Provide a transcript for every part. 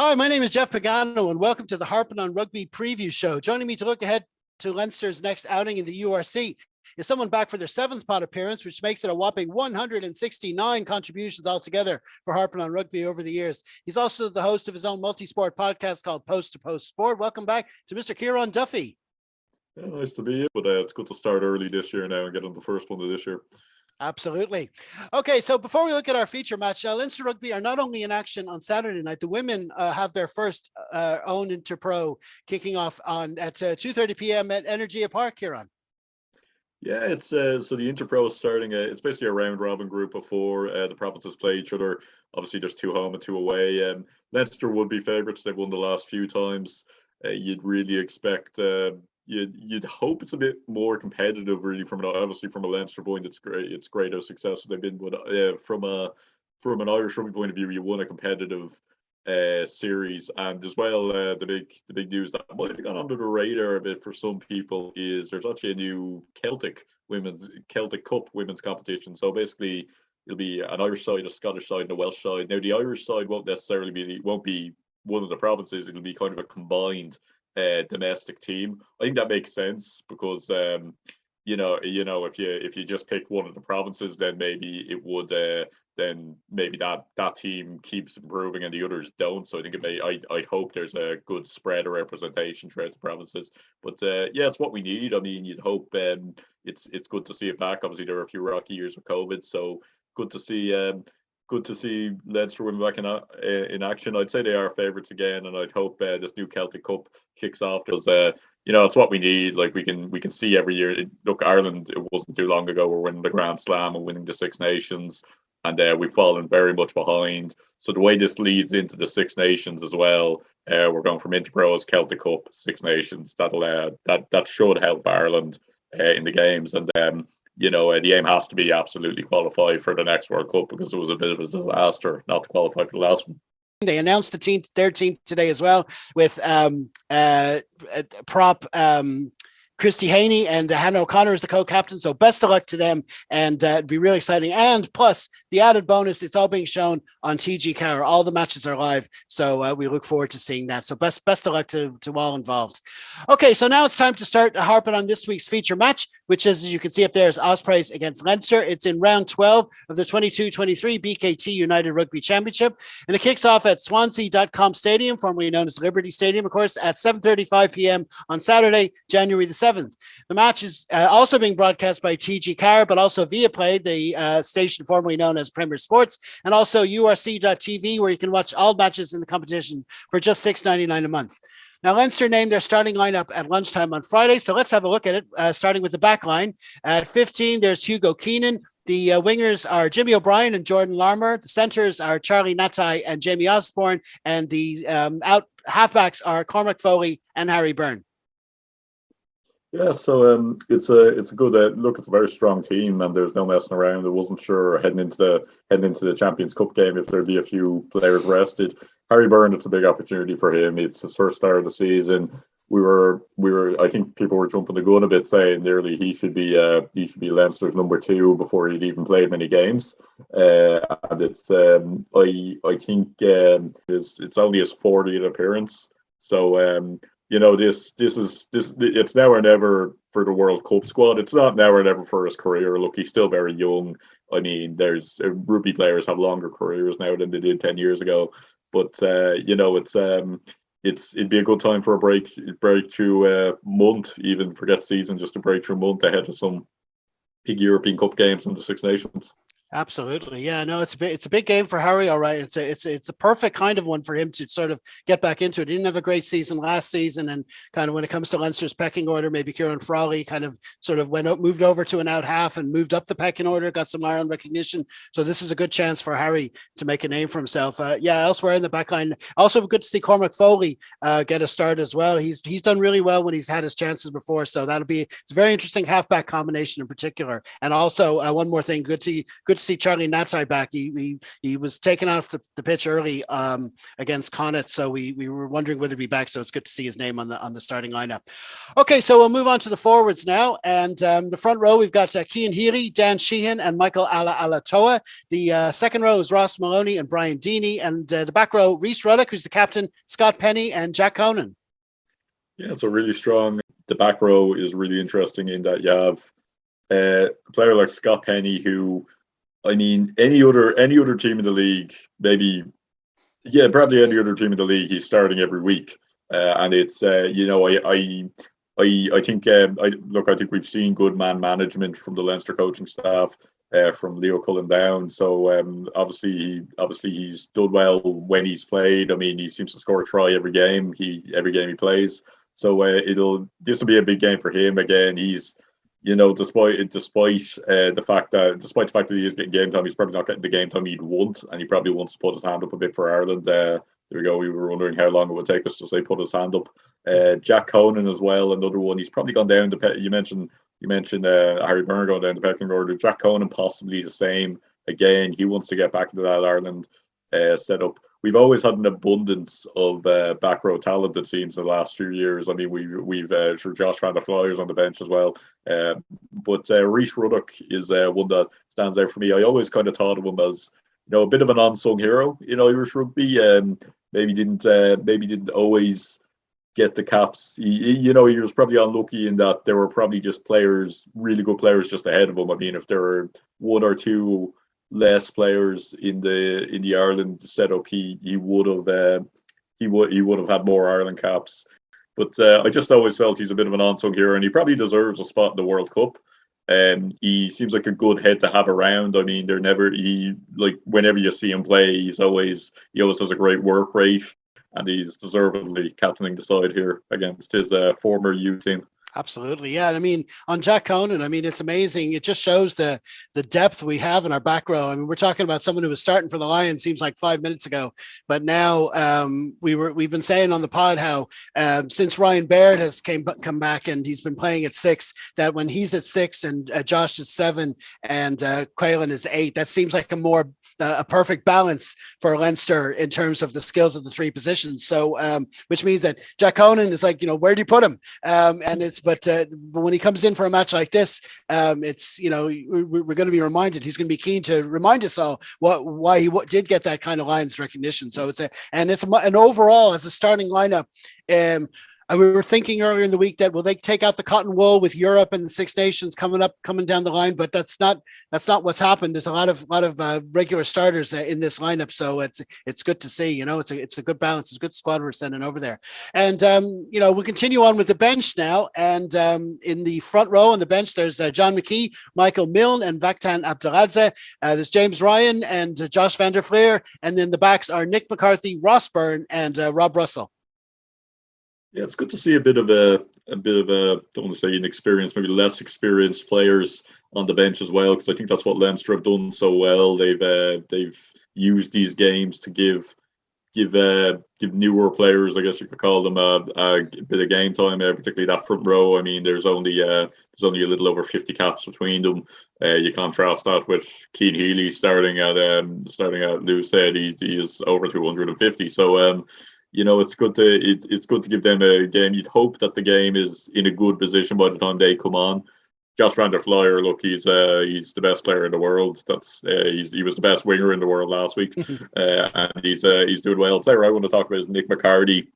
Hi, my name is Jeff Pagano, and welcome to the Harpin on Rugby preview show. Joining me to look ahead to Leinster's next outing in the URC is someone back for their seventh pod appearance, which makes it a whopping 169 contributions altogether for Harpin on Rugby over the years. He's also the host of his own multi-sport podcast called Post to Post Sport. Welcome back to Mr. Ciarán Duffy. Yeah, nice to be here, but it's good to start early this year now and get on the first one of this year. Absolutely. Okay, so before we look at our feature match, Leinster Rugby are not only in action on Saturday night. The women have their first own Interpro kicking off on at 2:30 p.m. at Energia Park, Ciarán. Yeah, it's so the Interpro is starting. It's basically a round robin group of four. The provinces play each other. Obviously, there's two home and two away. Leinster would be favourites. They've won the last few times. You'd really expect. You'd hope it's a bit more competitive, really. Obviously from a Leinster point, it's great. It's great how successful they've been. But from an Irish rugby point of view, you won a competitive series, and as well, the big news that might have gone under the radar a bit for some people is there's actually a new Celtic Cup women's competition. So basically, it'll be an Irish side, a Scottish side, and a Welsh side. Now the Irish side won't be one of the provinces. It'll be kind of a combined domestic team. I think that makes sense because if you just pick one of the provinces, then maybe it would then maybe that team keeps improving and the others don't. So I think I'd hope there's a good spread of representation throughout the provinces. But yeah, it's what we need. I mean, you'd hope it's good to see it back. Obviously, there were a few rocky years with COVID, so good to see Leinster women back in action. I'd say they are favourites again, and I'd hope this new Celtic Cup kicks off because it's what we need. Like we can see every year. Look, Ireland, it wasn't too long ago, we're winning the Grand Slam and winning the Six Nations, and we've fallen very much behind. So the way this leads into the Six Nations as well, we're going from Interpros, Celtic Cup, Six Nations. That should help Ireland in the games, and the aim has to be absolutely qualify for the next World Cup because it was a bit of a disaster not to qualify for the last one. They announced their team today as well with prop Christy Haney and Hannah O'Connor as the co-captain. So best of luck to them, and it'd be really exciting. And plus the added bonus, it's all being shown on TG Car. All the matches are live, so we look forward to seeing that. So best of luck to all involved. Okay, so now it's time to start harping on this week's feature match, which is, as you can see up there, is Ospreys against Leinster. It's in round 12 of the 22-23 BKT United Rugby Championship, and it kicks off at Swansea.com Stadium, formerly known as Liberty Stadium, of course, at 7:35 p.m. on Saturday, January the 7th. The match is also being broadcast by TG Car, but also Viaplay, the station formerly known as Premier Sports, and also URC.tv, where you can watch all matches in the competition for just $6.99 a month. Now, Leinster named their starting lineup at lunchtime on Friday, so let's have a look at it, starting with the back line. At 15, there's Hugo Keenan. The wingers are Jimmy O'Brien and Jordan Larmour. The centres are Charlie Natai and Jamie Osborne, and the out halfbacks are Cormac Foley and Harry Byrne. Yeah, so it's a good look. It's a very strong team, and there's no messing around. I wasn't sure heading into the Champions Cup game if there'd be a few players rested. Harry Byrne, it's a big opportunity for him. It's his first start of the season. We were. I think people were jumping the gun a bit, saying nearly he should be Leinster's number 2 before he'd even played many games. And it's I think it's only his 40th appearance, so. This it's now or never for the World Cup squad. It's not now or never for his career. Look, he's still very young. I mean, there's rugby players have longer careers now than they did 10 years ago. But it'd be a good time for a breakthrough month, even forget season, just a breakthrough month ahead of some big European Cup games in the Six Nations. Absolutely. Yeah, no, it's a big game for Harry. All right. It's a perfect kind of one for him to sort of get back into it. He didn't have a great season last season. And kind of when it comes to Leinster's pecking order, maybe Kieran Frawley kind of sort of moved over to an out half and moved up the pecking order, got some Ireland recognition. So this is a good chance for Harry to make a name for himself. Elsewhere in the back line, also good to see Cormac Foley get a start as well. He's done really well when he's had his chances before. So it's a very interesting halfback combination in particular. And also one more thing, good to to see Charlie Natsai back. He was taken off the pitch early against Connacht, so we were wondering whether he'd be back. So it's good to see his name on the starting lineup. Okay, so we'll move on to the forwards now, and the front row we've got Cian Healy, Dan Sheehan, and Michael Alatoa. The second row is Ross Maloney and Brian Deeney, and the back row Rhys Ruddock, who's the captain, Scott Penny, and Jack Conan. Yeah, it's a really strong. The back row is really interesting in that you have a player like Scott Penny, who, I mean, any other team in the league, maybe, yeah, probably any other team in the league, he's starting every week, and it's I think I think we've seen good man management from the Leinster coaching staff, from Leo Cullen down. So obviously he's done well when he's played. I mean, he seems to score a try every game he plays. So this will be a big game for him again. He's, despite the fact that he is getting game time, he's probably not getting the game time he'd want, and he probably wants to put his hand up a bit for Ireland. There we go. We were wondering how long it would take us to say put his hand up. Jack Conan as well, another one. He's probably gone down you mentioned Harry Byrne going down the pecking order. Jack Conan possibly the same. Again, he wants to get back into that Ireland setup. We've always had an abundance of back row talent, it seems, in the last few years. I mean, we've sure Josh Van der Flyers on the bench as well. But Rhys Ruddock is one that stands out for me. I always kind of thought of him as, a bit of an unsung hero in Irish rugby. Maybe didn't always get the caps. He was probably unlucky in that there were probably just really good players just ahead of him. I mean, if there were one or two less players in the Ireland setup, he would have had more Ireland caps. But I just always felt he's a bit of an unsung hero, and he probably deserves a spot in the World Cup. He seems like a good head to have around. I mean, whenever you see him play, he always has a great work rate, and he's deservedly captaining the side here against his former U team. Absolutely. Yeah. I mean, on Jack Conan, I mean, it's amazing. It just shows the depth we have in our back row. I mean, we're talking about someone who was starting for the Lions, seems like 5 minutes ago, but now we've been saying on the pod how since Ryan Baird has come back and he's been playing at 6, that when he's at 6 and Josh is 7 and Quaylen is 8, that seems like a perfect balance for Leinster in terms of the skills of the 3 positions. So, which means that Jack Conan is like, where do you put him? But when he comes in for a match like this, it's, we're going to be reminded, he's going to be keen to remind us all why he did get that kind of Lions recognition. So it's an overall as a starting lineup. And we were thinking earlier in the week that will they take out the cotton wool with Europe and the Six Nations coming down the line, but that's not what's happened. There's a lot of regular starters in this lineup, so it's good to see. It's a good balance. It's a good squad we're sending over there, and we'll continue on with the bench now. And in the front row on the bench, there's John McKee, Michael Milne, and Vaktan Abdeladze. There's James Ryan and Josh Van der Fleer, and then the backs are Nick McCarthy, Ross Byrne, and Rob Russell. Yeah, it's good to see a bit of a don't want to say inexperienced, maybe less experienced players on the bench as well, because I think that's what Leinster have done so well. They've used these games to give newer players, I guess you could call them, a bit of game time, particularly that front row. I mean, there's only a little over 50 caps between them. You contrast that with Cian Healy starting at loose head. He is over 250. So it's good to give them a game. You'd hope that the game is in a good position by the time they come on. Josh Van der Fleer, look, he's the best player in the world. He was the best winger in the world last week, and he's doing well. The player I want to talk about is Nick McCarthy.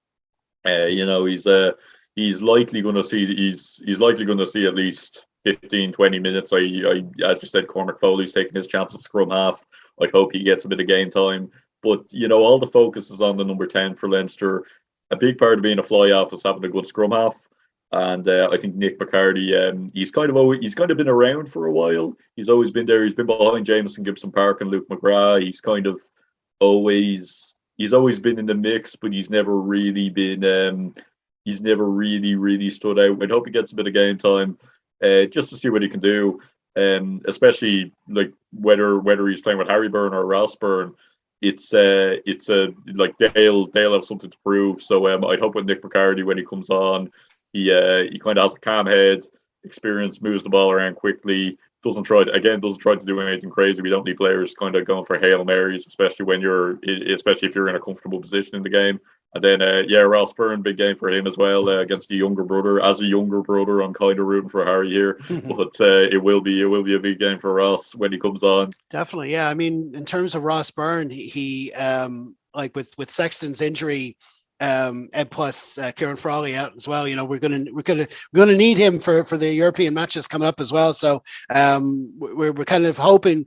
He's likely going to see at least 15, 20 minutes. As you said, Cormac Foley's taking his chance at scrum half. I'd hope he gets a bit of game time. But, all the focus is on the number 10 for Leinster. A big part of being a fly-off is having a good scrum half. And I think Nick McCarthy, he's kind of been around for a while. He's always been there. He's been behind Jamison Gibson Park and Luke McGrath. He's kind of always been in the mix, but he's never really been, really stood out. I'd hope he gets a bit of game time just to see what he can do. Especially like whether he's playing with Harry Byrne or Ross Byrne. It's like they'll have something to prove. So I'd hope with Nick McCarthy, when he comes on, he kind of has a calm head, experience, moves the ball around quickly, doesn't try to do anything crazy. We don't need players kind of going for Hail Marys, especially if you're in a comfortable position in the game. And then Ross Byrne, big game for him as well against a younger brother. As a younger brother, I'm kind of rooting for Harry here, but it will be a big game for Ross when he comes on. Definitely, yeah. I mean, in terms of Ross Byrne, he like with Sexton's injury, and plus Kieran Frawley out as well. You know, we're gonna need him for the European matches coming up as well. So we're kind of hoping.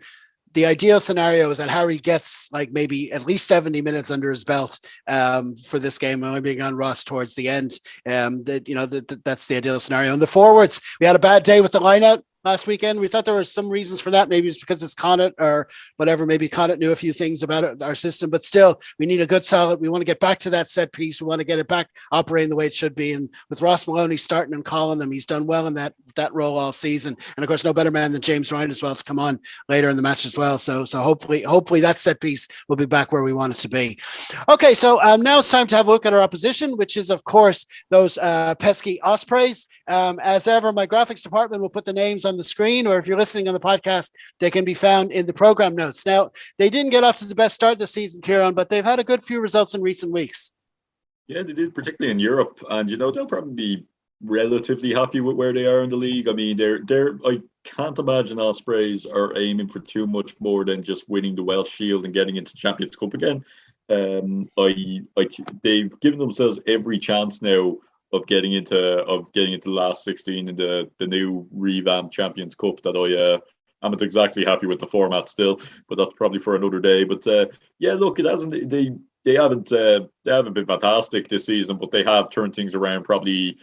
The ideal scenario is that Harry gets like maybe at least 70 minutes under his belt for this game, and being on Ross towards the end. That's the ideal scenario. And the forwards, we had a bad day with the lineout last weekend. We thought there were some reasons for that. Maybe it's because it's Connacht or whatever. Maybe Connacht knew a few things about our system, but still, we need a good solid. We want to get back to that set piece. We want to get it back operating the way it should be. And with Ross Maloney starting and calling them, he's done well in that role all season. And of course, no better man than James Ryan as well to come on later in the match as well. So hopefully that set piece will be back where we want it to be. Okay, so now it's time to have a look at our opposition, which is of course those pesky Ospreys. As ever, my graphics department will put the names on the screen, or if you're listening on the podcast, they can be found in the program notes. Now, they didn't get off to the best start this season, Ciarán, but they've had a good few results in recent weeks. Yeah, they did, particularly in Europe, and they'll probably be relatively happy with where they are in the league. I mean, I can't imagine Ospreys are aiming for too much more than just winning the Welsh Shield and getting into Champions Cup again. They've given themselves every chance now of getting into the last 16 in the new revamped Champions Cup. That I'm not exactly happy with the format still, but that's probably for another day. But look, it hasn't. They haven't been fantastic this season, but they have turned things around probably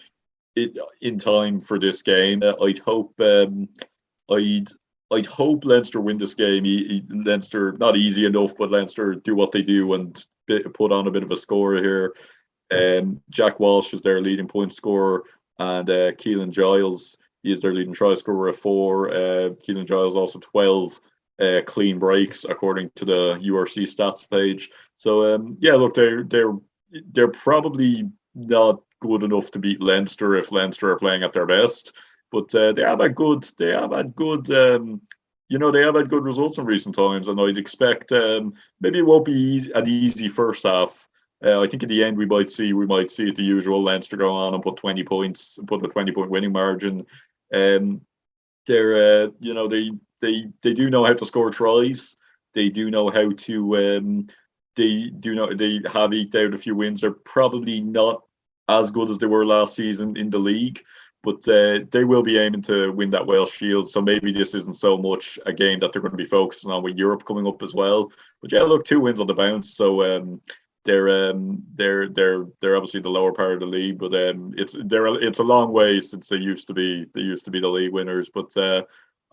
in time for this game. I'd hope Leinster win this game. Leinster, not easy enough, but Leinster do what they do and put on a bit of a score here. Jack Walsh is their leading point scorer, and Keelan Giles, he is their leading try scorer at 4. Keelan Giles also 12 clean breaks according to the URC stats page. So look, they're probably not good enough to beat Leinster if Leinster are playing at their best, but they have had good results in recent times, and I'd expect maybe it won't be an easy first half. I think in the end we might see it the usual Leinster go on and put 20 points, put a 20-point winning margin. They do know how to score tries. They do know how to. They have eked out a few wins. They're probably not as good as they were last season in the league, but they will be aiming to win that Welsh Shield. So maybe this isn't so much a game that they're going to be focusing on with Europe coming up as well. But yeah, look, 2 wins on the bounce. So they're obviously the lower part of the league, but it's a long way since they used to be the league winners. But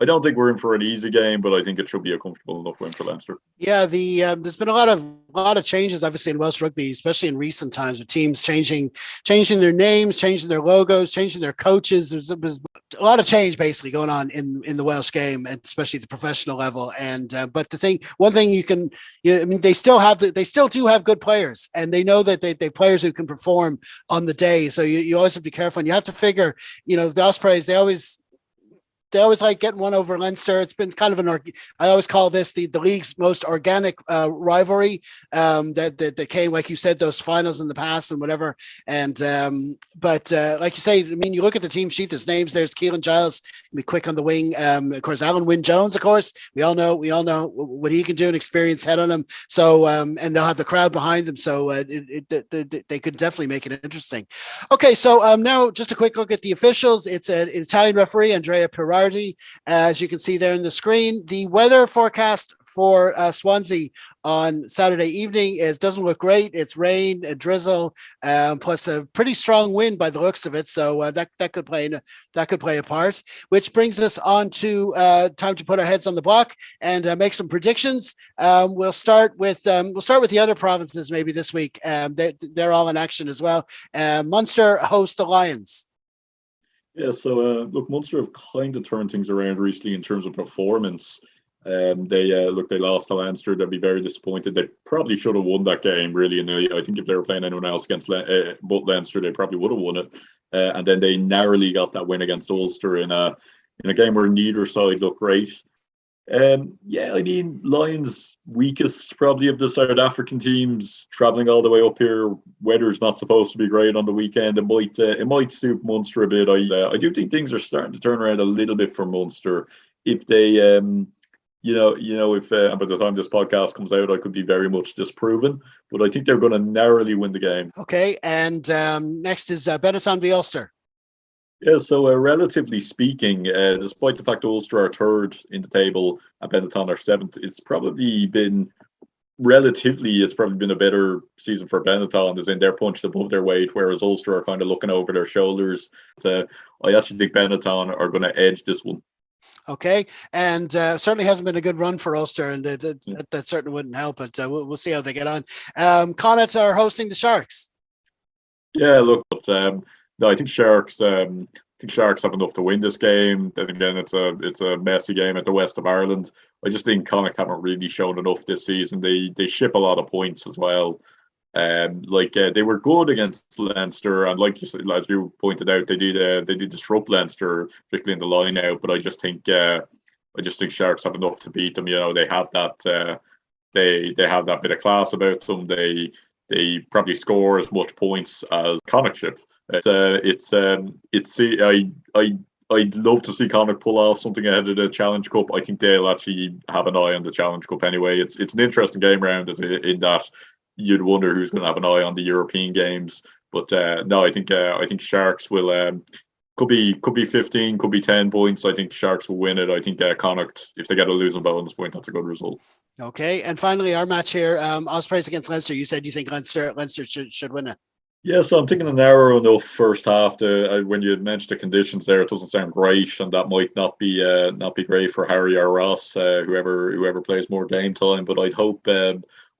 I don't think we're in for an easy game, but I think it should be a comfortable enough win for Leinster. Yeah, there's been a lot of changes, obviously, in Welsh rugby, especially in recent times, with teams changing their names, changing their logos, changing their coaches. There's a lot of change basically going on in the Welsh game, and especially the professional level. And but one thing they still do have good players, and they know that they players who can perform on the day. So you always have to be careful, and you have to figure, the Ospreys, they always like getting one over Leinster. It's been kind of I always call this the league's most organic rivalry that came, like you said, those finals in the past and whatever. And but like you say, I mean, you look at the team sheet, there's names. There's Keelan Giles, be quick on the wing. Of course, Alan Wynne Jones, of course. We all know what he can do, an experienced head on him. So and they'll have the crowd behind them. So they could definitely make it interesting. Okay, so now just a quick look at the officials. It's an Italian referee, Andrea Pirardi. As you can see there on the screen, the weather forecast for Swansea on Saturday evening doesn't look great. It's rain, a drizzle, plus a pretty strong wind by the looks of it. So that could play a part. Which brings us on to time to put our heads on the block and make some predictions. We'll start with the other provinces maybe this week. They're all in action as well. Munster host the Lions. Yeah, so look, Munster have kind of turned things around recently in terms of performance. They lost to Leinster. They'll be very disappointed. They probably should have won that game, really. And I think if they were playing anyone else against but Leinster, they probably would have won it. And then they narrowly got that win against Ulster in a in a game where neither side looked great. Yeah, I mean, Lions weakest probably of the South African teams traveling all the way up here. Weather's not supposed to be great on the weekend. It might suit Munster a bit. I do think things are starting to turn around a little bit for Munster if they if and by the time this podcast comes out, I could be very much disproven, but I think they're going to narrowly win the game. Okay, and next is Benetton v Ulster. Yeah, so relatively speaking, despite the fact that Ulster are third in the table and Benetton are seventh, it's probably been a better season for Benetton, as in they're punched above their weight, whereas Ulster are kind of looking over their shoulders. I actually think Benetton are going to edge this one. Okay, and certainly hasn't been a good run for Ulster, and that certainly wouldn't help, but we'll see how they get on. Connacht are hosting the Sharks. Yeah, look, no, I think Sharks. Sharks have enough to win this game. Then again, it's a messy game at the West of Ireland. I just think Connacht haven't really shown enough this season. They ship a lot of points as well. They were good against Leinster, and like you said, as you pointed out, they did disrupt Leinster, particularly in the line out. But I just think Sharks have enough to beat them. You know, they have that they have that bit of class about them. They probably score as much points as Connacht should. I'd love to see Connacht pull off something ahead of the Challenge Cup. I think they'll actually have an eye on the Challenge Cup anyway. It's an interesting game round in that you'd wonder who's going to have an eye on the European games. But no, I think Sharks will could be 15, could be 10 points. I think Sharks will win it. I think Connacht, if they get a losing bonus point, that's a good result. Okay, and finally our match here, Ospreys against Leinster. You said you think Leinster should win it. Yeah, so I'm thinking a narrow enough first half. When you mentioned the conditions there, it doesn't sound great, and that might not be great for Harry or Ross, whoever plays more game time. But I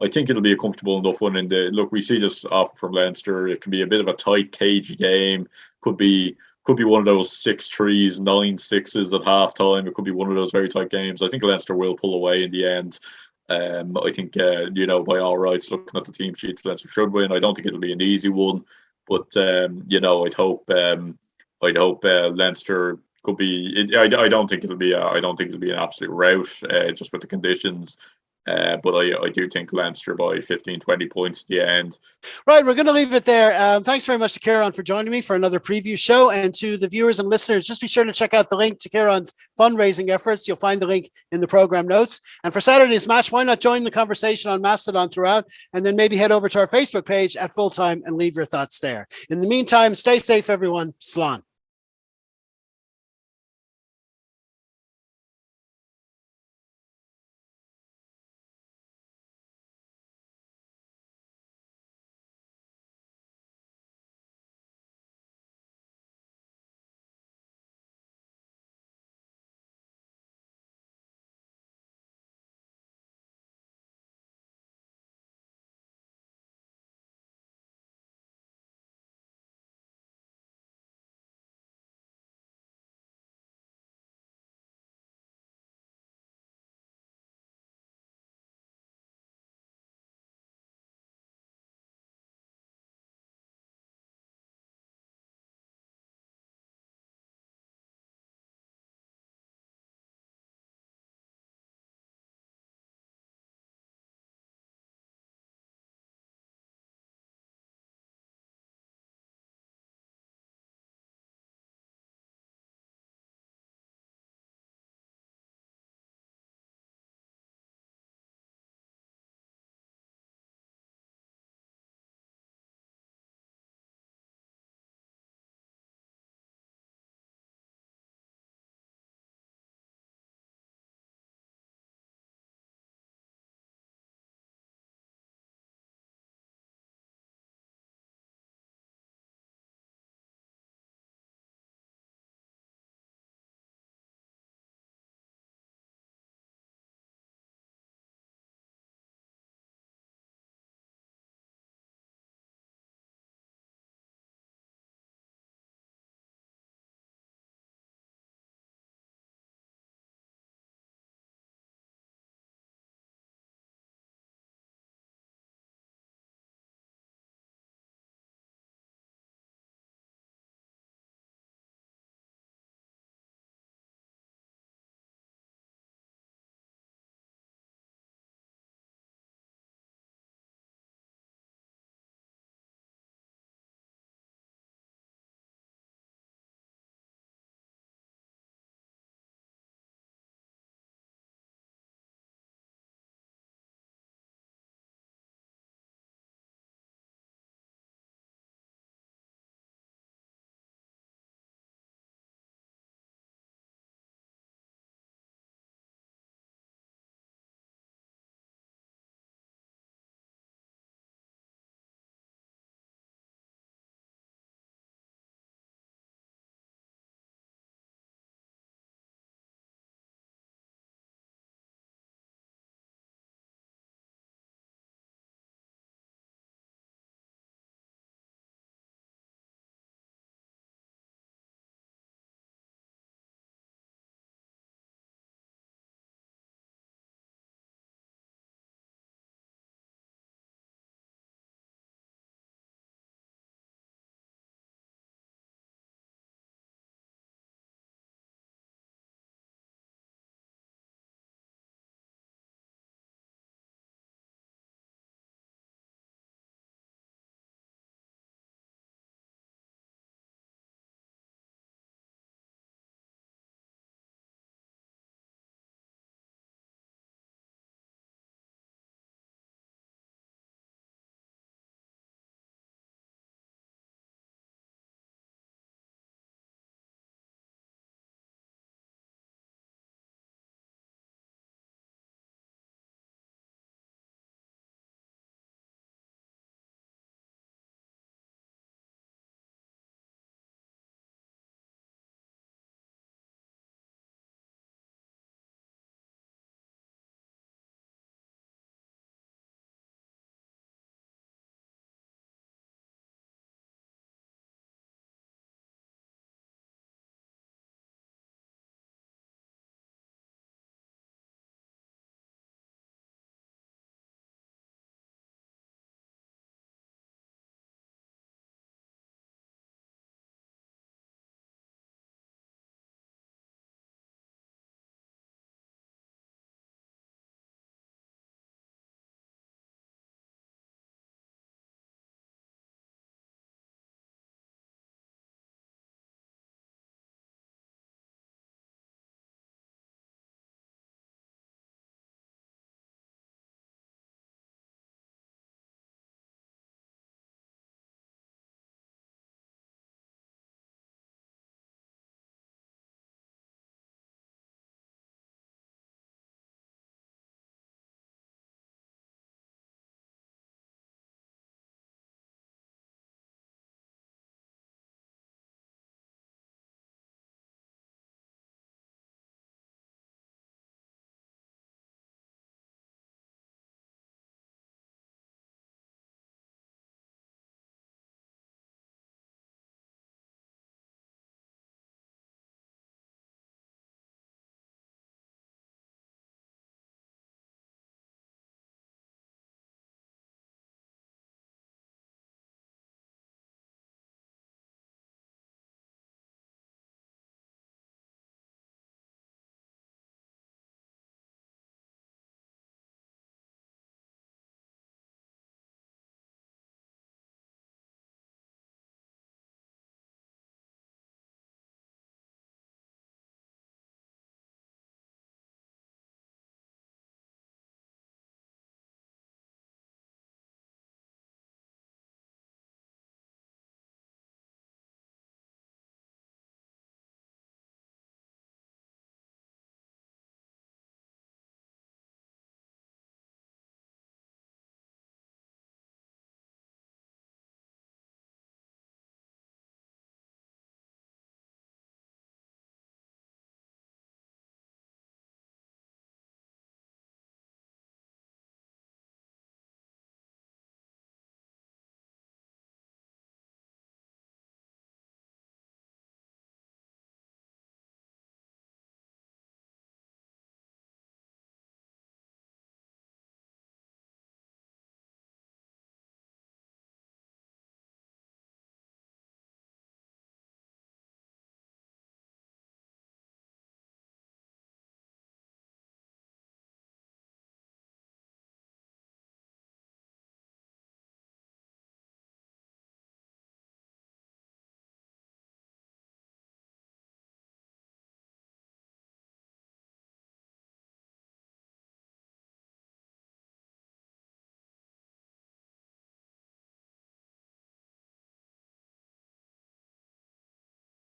think it'll be a comfortable enough one. Look, we see this often from Leinster. It can be a bit of a tight, cagey game. Could be one of those 6-3s, 9-6s at halftime. It could be one of those very tight games. I think Leinster will pull away in the end. I think by all rights, looking at the team sheets, Leinster should win. I don't think it'll be an easy one, but I'd hope Leinster could be. I don't think it'll be an absolute rout just with the conditions. But I do think Leinster by 15, 20 points at the end. Right, we're going to leave it there. Thanks very much to Ciarán for joining me for another preview show. And to the viewers and listeners, just be sure to check out the link to Ciarán's fundraising efforts. You'll find the link in the program notes. And for Saturday's match, why not join the conversation on Mastodon throughout, and then maybe head over to our Facebook page at Full Time and leave your thoughts there. In the meantime, stay safe, everyone. Slán.